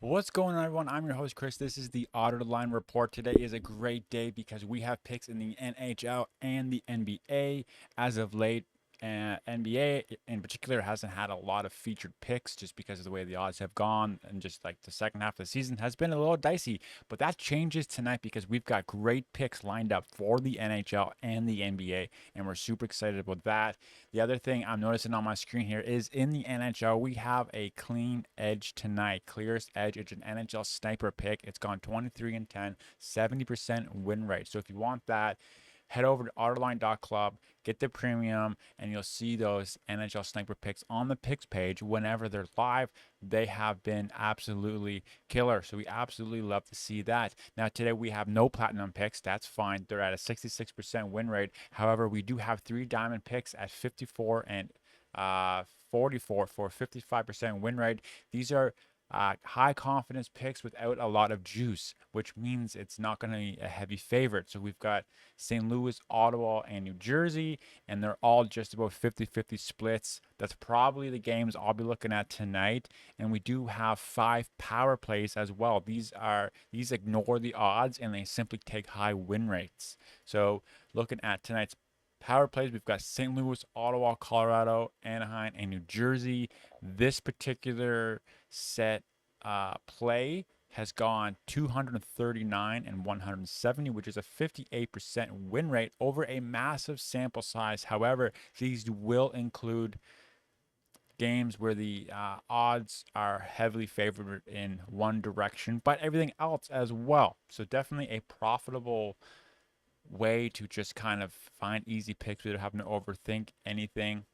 What's going on, everyone? I'm your host, Chris. This is the Otterline Report. Today is a great day because we have picks in the NHL and the NBA. As of late, NBA in particular hasn't had a lot of featured picks just because of the way the odds have gone, and just like the second half of the season has been a little dicey. But that changes tonight because we've got great picks lined up for the NHL and the NBA, and we're super excited about that. The other thing I'm noticing on my screen here is in the NHL, we have a clean edge tonight. Clearest edge. It's an NHL Sniper pick. It's gone 23 and 10, 70% win rate. So if you want that, head over to otterline.club, get the premium, and you'll see those NHL Sniper picks on the picks page whenever they're live. They have been absolutely killer. So we absolutely love to see that. Now, today we have no platinum picks. That's fine. They're at a 66% win rate. However, we do have three diamond picks at 54 and 44 for 55% win rate. These are high confidence picks without a lot of juice, which means it's not going to be a heavy favorite. So we've got St. Louis, Ottawa, and New Jersey, and they're all just about 50-50 splits. That's probably the games I'll be looking at tonight. And we do have 5 power plays as well. These ignore the odds and they simply take high win rates. So looking at tonight's power plays, we've got St. Louis, Ottawa, Colorado, Anaheim, and New Jersey. This particular set play has gone 239 and 170, which is a 58% win rate over a massive sample size. However, these will include games where the odds are heavily favored in one direction, but everything else as well. So definitely a profitable way to just kind of find easy picks without having to overthink anything.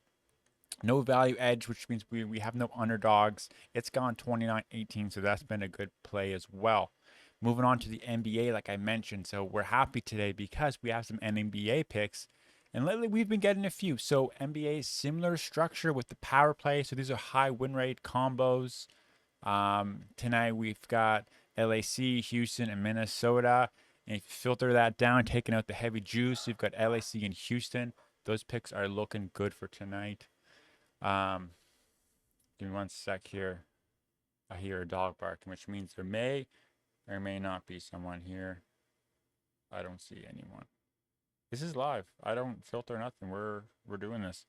No value edge, which means we have no underdogs. It's gone 29-18, so that's been a good play as well. Moving on to the NBA, like I mentioned. So we're happy today because we have some NBA picks. And lately we've been getting a few. So NBA, similar structure with the power play. So these are high win rate combos. Tonight we've got LAC, Houston, and Minnesota. And if you filter that down, taking out the heavy juice, you've got LAC and Houston. Those picks are looking good for tonight. Um, Give me one sec here. I hear a dog barking, which means there may or may not be someone here. I don't see anyone. This is live. I don't filter nothing. We're doing this.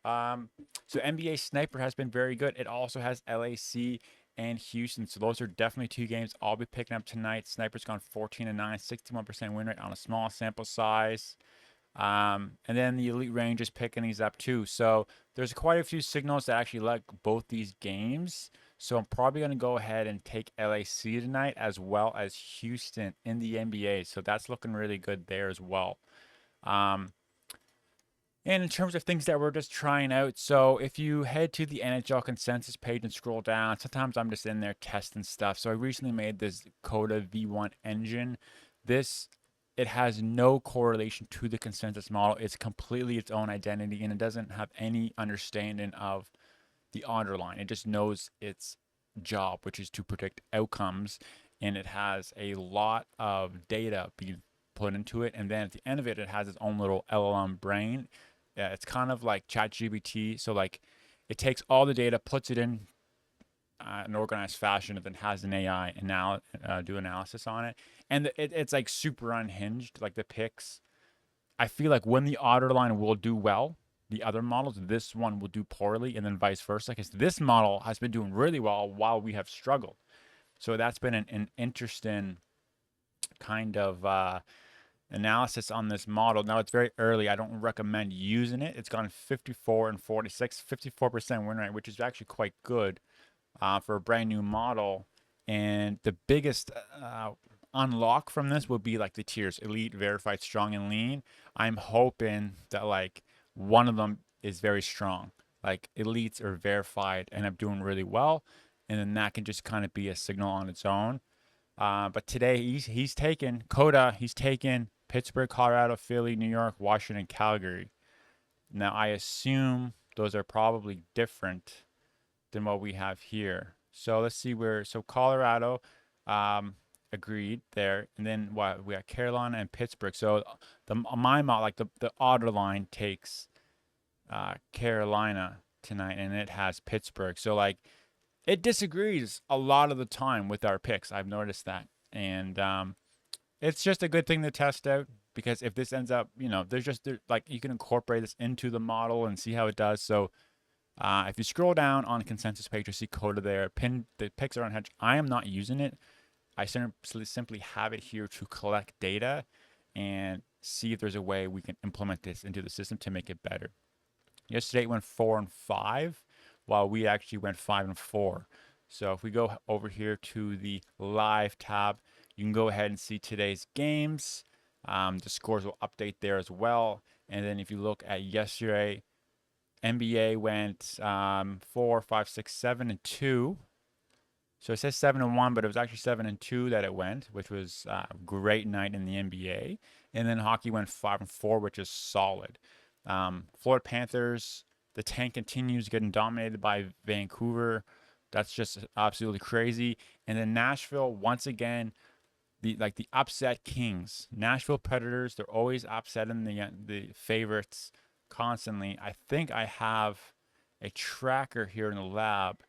Um, so NBA Sniper has been very good. It also has LAC and Houston. So those are definitely two games I'll be picking up tonight. Sniper's gone 14 and 9, 61% win rate on a small sample size. And then the Elite Range is picking these up too. So there's quite a few signals that actually like both these games. So I'm probably going to go ahead and take LAC tonight as well as Houston in the NBA. So that's looking really good there as well. Um, and in terms of things that we're just trying out, so if you head to the NHL consensus page and scroll down, sometimes I'm just in there testing stuff. So I recently made this Coda V1 engine. This it has no correlation to the consensus model. It's completely its own identity, and it doesn't have any understanding of the underline. It just knows its job, which is to predict outcomes, and it has a lot of data being put into it. And then at the end of it, it has its own little LLM brain. Yeah, it's kind of like ChatGPT. So like, it takes all the data, puts it in an organized fashion, and then has an AI do analysis on it. And it's like super unhinged. Like the picks, I feel like when the Otterline will do well, the other models, this one will do poorly, and then vice versa. Because this model has been doing really well while we have struggled. So that's been an interesting kind of analysis on this model. Now it's very early. I don't recommend using it. It's gone 54 and 46, 54% win rate, which is actually quite good for a brand new model. And the biggest unlock from this would be like the tiers: elite, verified, strong, and lean. I'm hoping that like one of them is very strong, like elites or verified, and I'm doing really well, and then that can just kind of be a signal on its own. But today he's taken Coda, he's taken Pittsburgh, Colorado, Philly, New York, Washington, Calgary. Now I assume those are probably different than what we have here. So let's see where. So Colorado, agreed there, and then what we got Carolina and Pittsburgh. So my mod, like the odd line takes Carolina tonight, and it has Pittsburgh. So like it disagrees a lot of the time with our picks. I've noticed that. And it's just a good thing to test out because if this ends up, like you can incorporate this into the model and see how it does. So if you scroll down on consensus page, you see Coda there. The picks are unhedged. I am not using it. I simply have it here to collect data and see if there's a way we can implement this into the system to make it better. Yesterday it went 4-5, while we actually went 5-4. So if we go over here to the live tab, you can go ahead and see today's games. The scores will update there as well. And then if you look at yesterday, NBA went 4, 5, 6, 7, and 2. So it says 7-1, but it was actually 7-2 that it went, which was a great night in the NBA. And then hockey went 5-4, which is solid. Florida Panthers, the tank continues getting dominated by Vancouver. That's just absolutely crazy. And then Nashville, once again, the upset kings. Nashville Predators, they're always upsetting the favorites constantly. I think I have a tracker here in the lab.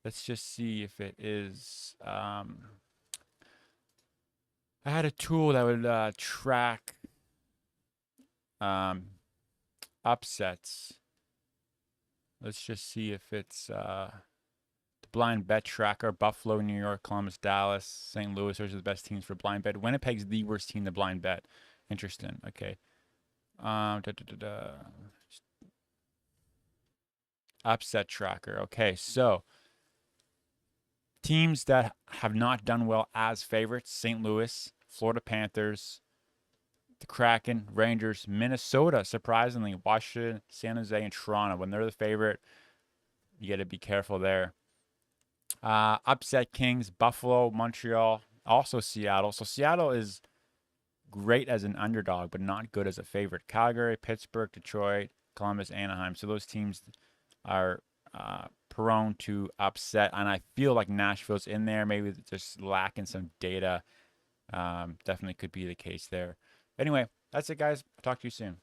Let's just see if it is. I had a tool that would track upsets. Let's just see if it's the blind bet tracker. Buffalo, New York, Columbus, Dallas, St. Louis. Those are the best teams for blind bet. Winnipeg's the worst team to blind bet. Interesting. Okay. Upset tracker. Okay, so teams that have not done well as favorites: St. Louis, Florida Panthers, the Kraken, Rangers, Minnesota, surprisingly, Washington, San Jose, and Toronto. When they're the favorite, you got to be careful there. Upset Kings, Buffalo, Montreal, also Seattle. So Seattle is great as an underdog, but not good as a favorite. Calgary, Pittsburgh, Detroit, Columbus, Anaheim. So those teams are prone to upset, and I feel like Nashville's in there. Maybe just lacking some data. Definitely could be the case there. Anyway, that's it, guys. Talk to you soon.